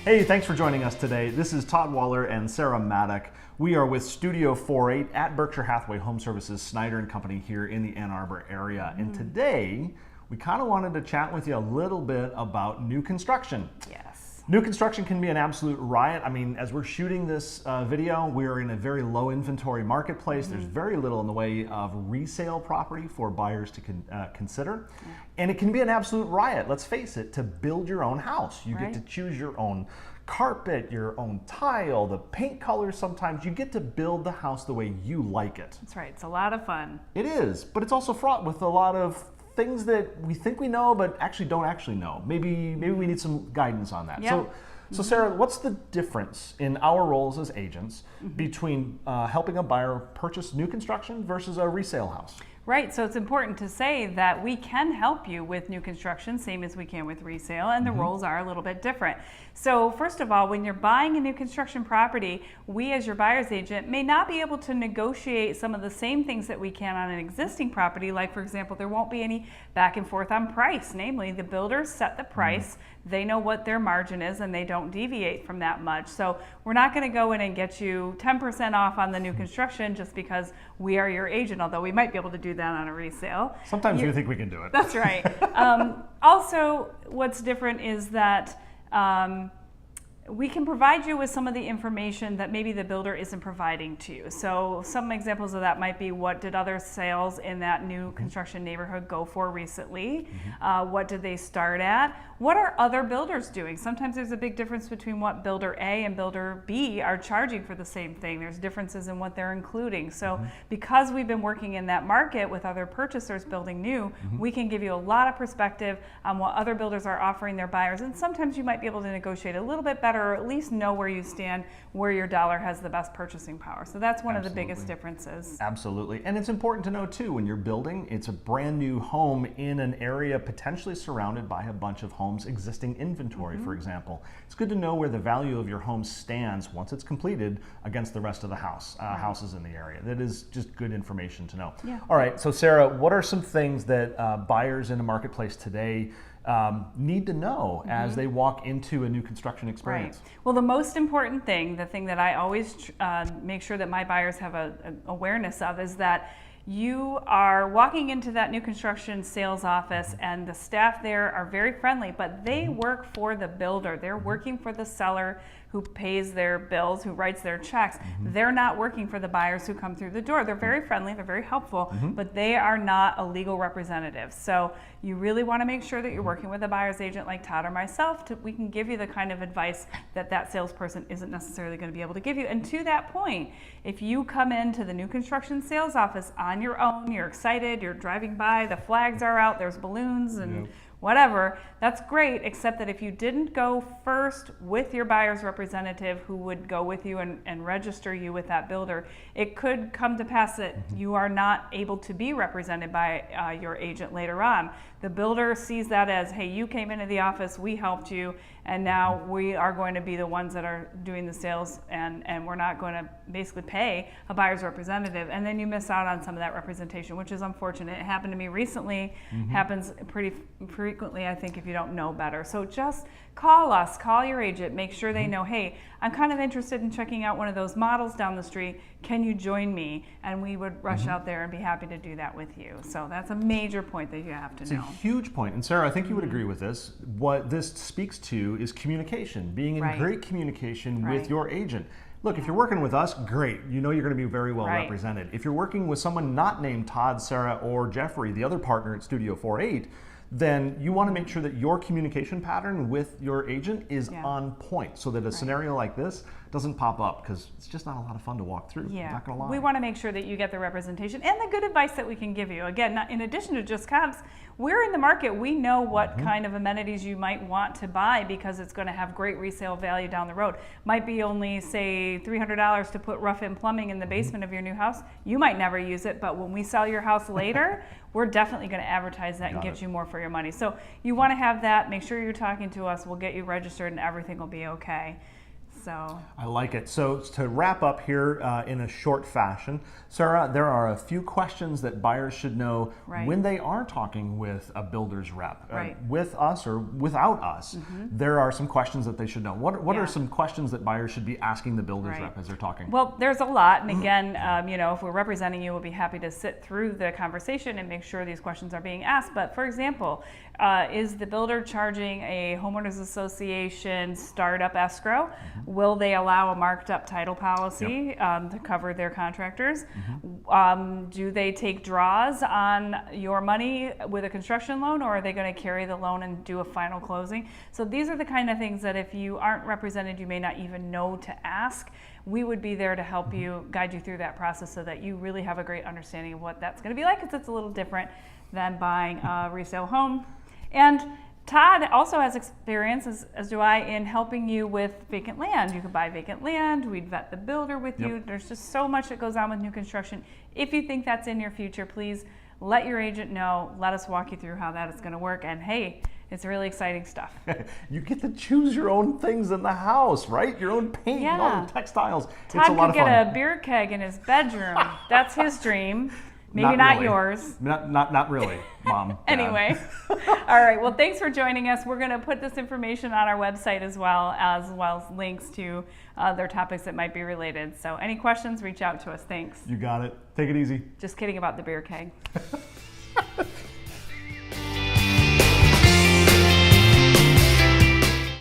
Hey, thanks for joining us today. This is Todd Waller and Sarah Maddock. We are with Studio Four8 at Berkshire Hathaway Home Services, Snyder and Company here in the Ann Arbor area. And today, we kind of wanted to chat with you a little bit about new construction. Yes. New construction can be an absolute riot. I mean, as we're shooting this video, we're in a very low inventory marketplace. There's very little in the way of resale property for buyers to consider. And it can be an absolute riot, let's face it, to build your own house. You get to choose your own carpet, your own tile, the paint colors sometimes. You get to build the house the way you like it. That's right. It's a lot of fun. It is, but it's also fraught with a lot of things that we think we know, but actually don't actually know. Maybe we need some guidance on that. Yeah. So Sarah, what's the difference in our roles as agents between helping a buyer purchase new construction versus a resale house? Right, so it's important to say that we can help you with new construction, same as we can with resale, and the roles are a little bit different. So first of all, when you're buying a new construction property, we as your buyer's agent may not be able to negotiate some of the same things that we can on an existing property. Like, for example, there won't be any back and forth on price. Namely, the builders set the price, they know what their margin is, and they don't deviate from that much. So we're not going to go in and get you 10% off on the new construction just because we are your agent, although we might be able to do that on a resale. Sometimes we think we can do it. That's right. Also, what's different is that we can provide you with some of the information that maybe the builder isn't providing to you. So some examples of that might be, what did other sales in that new construction neighborhood go for recently? What did they start at? What are other builders doing? Sometimes there's a big difference between what builder A and builder B are charging for the same thing. There's differences in what they're including. So because we've been working in that market with other purchasers building new, we can give you a lot of perspective on what other builders are offering their buyers. And sometimes you might be able to negotiate a little bit better, or at least know where you stand, where your dollar has the best purchasing power. So that's one of the biggest differences. Absolutely. And it's important to know too, when you're building, it's a brand new home in an area potentially surrounded by a bunch of homes, existing inventory, for example. It's good to know where the value of your home stands once it's completed against the rest of the houses in the area. That is just good information to know. Yeah. All right, so Sarah, what are some things that buyers in the marketplace today need to know as they walk into a new construction experience? Right. Well, the most important thing, the thing that I always make sure that my buyers have an awareness of, is that you are walking into that new construction sales office and the staff there are very friendly, but they work for the builder. They're working for the seller who pays their bills, who writes their checks. They're not working for the buyers who come through the door. They're very friendly, they're very helpful, but they are not a legal representative. So you really want to make sure that you're working with a buyer's agent like Todd or myself. We can give you the kind of advice that that salesperson isn't necessarily going to be able to give you. And to that point, if you come into the new construction sales office on your own, you're excited, you're driving by, the flags are out, there's balloons and whatever, that's great, except that if you didn't go first with your buyer's representative who would go with you and register you with that builder, it could come to pass that you are not able to be represented by your agent later on. The builder sees that as, hey, you came into the office, we helped you, and now we are going to be the ones that are doing the sales, and we're not going to basically pay a buyer's representative, and then you miss out on some of that representation, which is unfortunate. It happened to me recently, happens pretty frequently, I think, if you don't know better. So just call us, call your agent, make sure they know, hey, I'm kind of interested in checking out one of those models down the street. Can you join me? And we would rush out there and be happy to do that with you. So that's a major point that you have to know. It's a huge point. And Sarah, I think you would agree with this. What this speaks to is communication, being in great communication with your agent. Look, if you're working with us, great. You know you're going to be very well represented. If you're working with someone not named Todd, Sarah, or Jeffrey, the other partner at Studio Four8, then you want to make sure that your communication pattern with your agent is on point, so that a scenario like this doesn't pop up, because it's just not a lot of fun to walk through. I'm not gonna lie. We want to make sure that you get the representation and the good advice that we can give you. Again, in addition to just comps, we're in the market. We know what kind of amenities you might want to buy because it's going to have great resale value down the road. Might be only, say, $300 to put rough-in plumbing in the basement of your new house. You might never use it, but when we sell your house later, we're definitely going to advertise that and get you more for your money. So you want to have that. Make sure you're talking to us. We'll get you registered and everything will be okay. So I like it. So to wrap up here in a short fashion, Sara, there are a few questions that buyers should know when they are talking with a builder's rep, with us or without us. There are some questions that they should know. What are some questions that buyers should be asking the builder's rep as they're talking? Well, there's a lot, and again, if we're representing you, we'll be happy to sit through the conversation and make sure these questions are being asked. But for example, is the builder charging a homeowners association startup escrow? Will they allow a marked up title policy to cover their contractors? Do they take draws on your money with a construction loan, or are they going to carry the loan and do a final closing? So these are the kind of things that if you aren't represented, you may not even know to ask. We would be there to help you, guide you through that process so that you really have a great understanding of what that's going to be like, because it's a little different than buying a resale home. And Todd also has experience, as do I, in helping you with vacant land. You can buy vacant land, we'd vet the builder with you. There's just so much that goes on with new construction. If you think that's in your future, please let your agent know. Let us walk you through how that is going to work. And hey, it's really exciting stuff. You get to choose your own things in the house, right? Your own paint and all the textiles. Todd it's a lot of fun. could get a beer keg in his bedroom. That's his dream. Maybe not really. Yours. Not really, Mom. Anyway, all right. Well, thanks for joining us. We're going to put this information on our website as well as links to other topics that might be related. So any questions, reach out to us. Thanks. You got it. Take it easy. Just kidding about the beer keg.